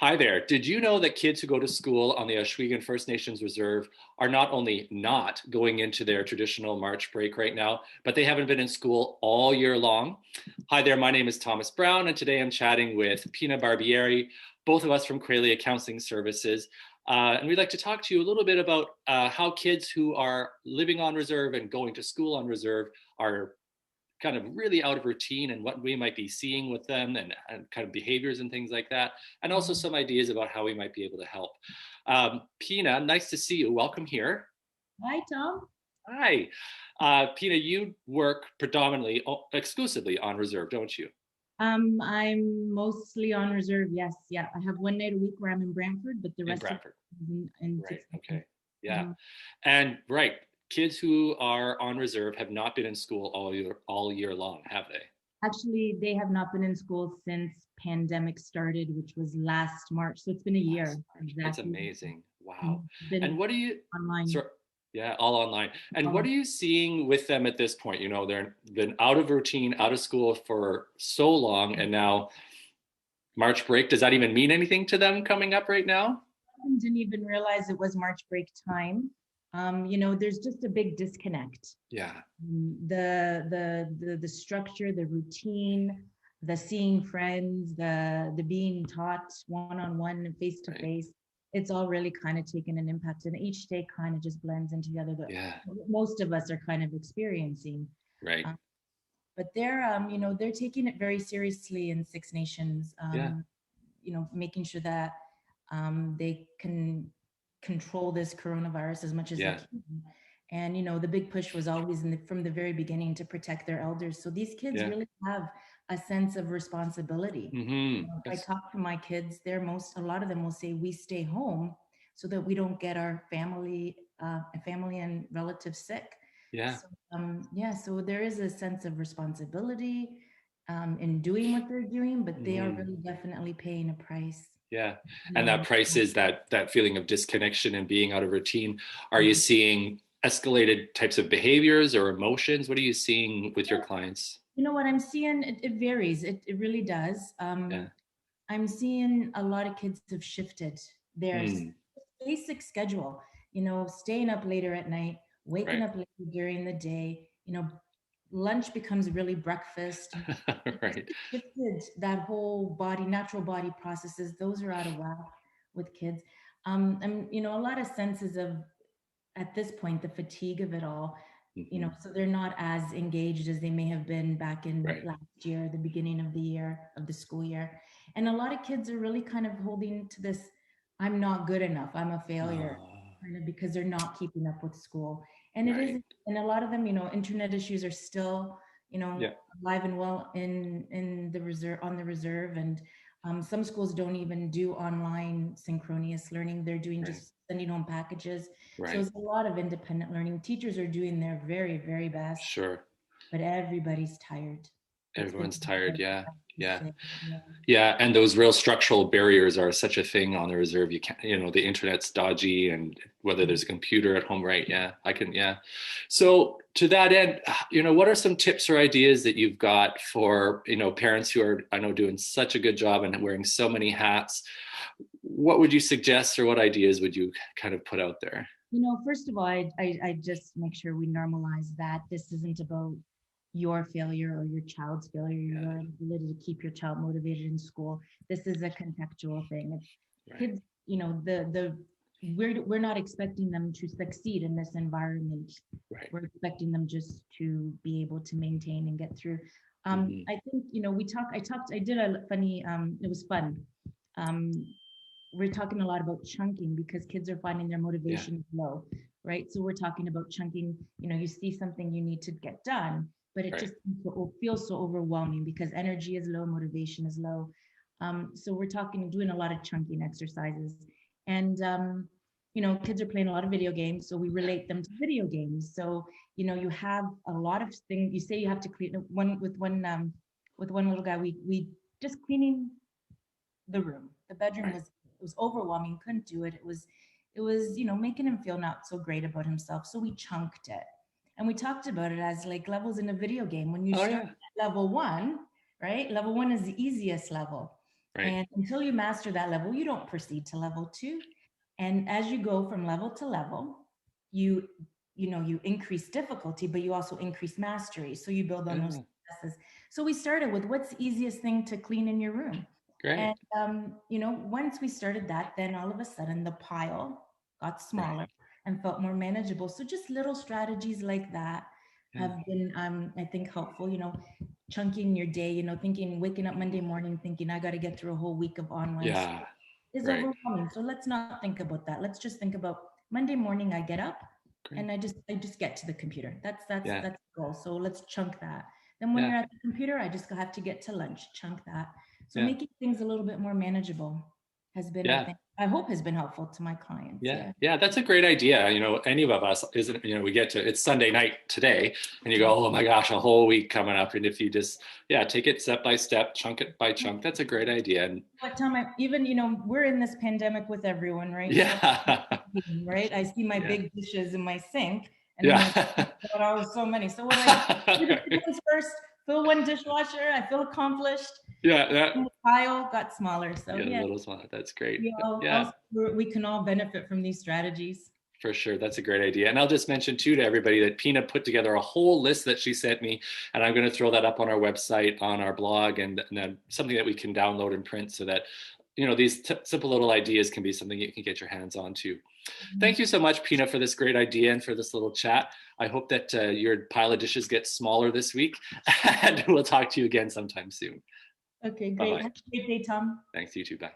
Hi there. Did you know that kids who go to school on the Oshweken First Nations Reserve are not only not going into their traditional March break right now, but they haven't been in school all year long? Hi there. My name is Thomas Brown, and today I'm chatting with Pina Barbieri, both of us from Qualia Counseling Services. And we'd like to talk to you a little bit about how kids who are living on reserve and going to school on reserve are kind of really out of routine and what we might be seeing with them and kind of behaviors and things like that. And also some ideas about how we might be able to help. Pina, nice to see you. Welcome here. Hi, Tom. Hi. Pina, you work predominantly, exclusively on reserve, don't you? I'm mostly on reserve. Yes, yeah. I have one night a week where I'm in Brantford, but the In rest of Bradford. it is in Right. Six Okay. Nations. Yeah. Mhm. And right, kids who are on reserve have not been in school all year long, have they? Actually, they have not been in school since pandemic started, which was last March. So it's been a Last year March. It's exactly. amazing. Wow. Mhm. And Been what do you, online. so yeah, all online. And what Oh, are you seeing with them at this point? They're been out of routine, out of school for so long, and now March break. Does that even mean anything to them coming up right now? I didn't even realize it was March break time. There's just a big disconnect. Yeah, The structure, the routine, the seeing friends, the being taught one on one, face to right. face. It's all really kind of taken an impact, and each day kind of just blends into the other. That Yeah, most of us are kind of experiencing. right. Um, but they're taking it very seriously in Six Nations. Yeah, Making sure that they can control this coronavirus as much as they yeah, can. And the big push was always from the very beginning to protect their elders. So these kids yeah. really have a sense of responsibility. If I Yes, talk to my kids, a lot of them will say we stay home so that we don't get our family and relatives sick. yeah. So yeah, so there is a sense of responsibility in doing what they're doing, but they are hmm really definitely paying a price. Yeah. And that Um, price is that feeling of disconnection and being out of routine. Are you seeing escalated types of behaviors or emotions? What are you seeing with your clients? You know what I'm seeing? It varies. It really does. Yeah. I'm seeing a lot of kids have shifted their Mm, basic schedule, staying up later at night, waking right. up later during the day, lunch becomes really breakfast. It's Right. shifted that whole natural body processes. Those are out of whack with kids. And a lot of senses of at this point the fatigue of it all, hmm so they're not as engaged as they may have been back in Right. last year, the beginning of the year of the school year. And a lot of kids are really kind of holding to this, I'm not good enough, I'm a failure, Oh, kind of, because they're not keeping up with school. And it is, right. and a lot of them, internet issues are still, Yeah. alive and well in the reserve, on the reserve. And some schools don't even do online synchronous learning. They're doing Right. just sending home packages. So Right. it's a lot of independent learning. Teachers are doing their very, very best, Sure. but everybody's tired. It's Everyone's become tired. very Yeah. sad to Yeah. say. Yeah. Yeah, and those real structural barriers are such a thing on the reserve. You can't, the internet's dodgy, and whether there's a computer at home, right? Yeah, I can, yeah. So to that end, what are some tips or ideas that you've got for, parents who are, I know, doing such a good job and wearing so many hats? What would you suggest, or what ideas would you kind of put out there? First of all, I just make sure we normalize that this isn't about your failure or your child's failure, Yeah, your ability to keep your child motivated in school. This is a contextual thing. It's right, kids, we're not expecting them to succeed in this environment. right. We're expecting them just to be able to maintain and get through. hmm I think, I did a funny, it was fun. Um, we're talking a lot about chunking because kids are finding their Yeah, motivation is low, right? So we're talking about chunking. You see something you need to get done, but it right, just feels so overwhelming because energy is low, motivation is low. So we're doing a lot of chunking exercises. And kids are playing a lot of video games, so we relate them to video games. So you have a lot of things. You say you have to clean with one little guy. We just cleaning the room. The bedroom right. was overwhelming. Couldn't do it. It was making him feel not so great about himself. So we chunked it, and we talked about it as like levels in a video game. When you Oh start yeah, at level one, right? Level one is the easiest level. Right. And until you master that level, you don't proceed to level 2. And as you go from level to level, you you increase difficulty, but you also increase mastery. So you build on those Yeah. successes. So we started with what's the easiest thing to clean in your room. Great. And once we started that, then all of a sudden the pile got Right. smaller and felt more manageable. So just little strategies like that Yeah. have been, I think, helpful. Chunking your day. Thinking, waking up Monday morning, thinking I got to get through a whole week of online Yeah. school is Right. overwhelming. So let's not think about that. Let's just think about Monday morning. I get up Great. and I just get to the computer. That's Yeah. the goal. So let's chunk that. Then when Yeah. you're at the computer, I just have to get to lunch. Chunk that. So Yeah. making things a little bit more manageable has been, Yeah. I hope has been helpful to my clients. Yeah, Yeah. yeah, that's a great idea. Any of us isn't, we get to, it's Sunday night today and you go, oh my gosh, a whole week coming up. And if you just, yeah, take it step by step, chunk it by chunk, that's a great idea. And What time even, we're in this pandemic with everyone, right? yeah, So, right. I see my yeah, big dishes in my sink and I'm like, yeah. oh, so many. So what do? Do the big ones first, fill one dishwasher. I feel accomplished. Yeah, yeah, And the pile got smaller. So yeah, yeah, little small, that's great. we all, Yeah. we can all benefit from these strategies. For sure. That's a great idea. And I'll just mention too to everybody that Pina put together a whole list that she sent me. And I'm going to throw that up on our website, on our blog, and then something that we can download and print so that, these simple little ideas can be something you can get your hands on too. Thank you so much, Pina, for this great idea and for this little chat. I hope that your pile of dishes gets smaller this week. And we'll talk to you again sometime soon. Okay, great. Bye-bye. Have a great day, Thom. Thanks, you too. Bye.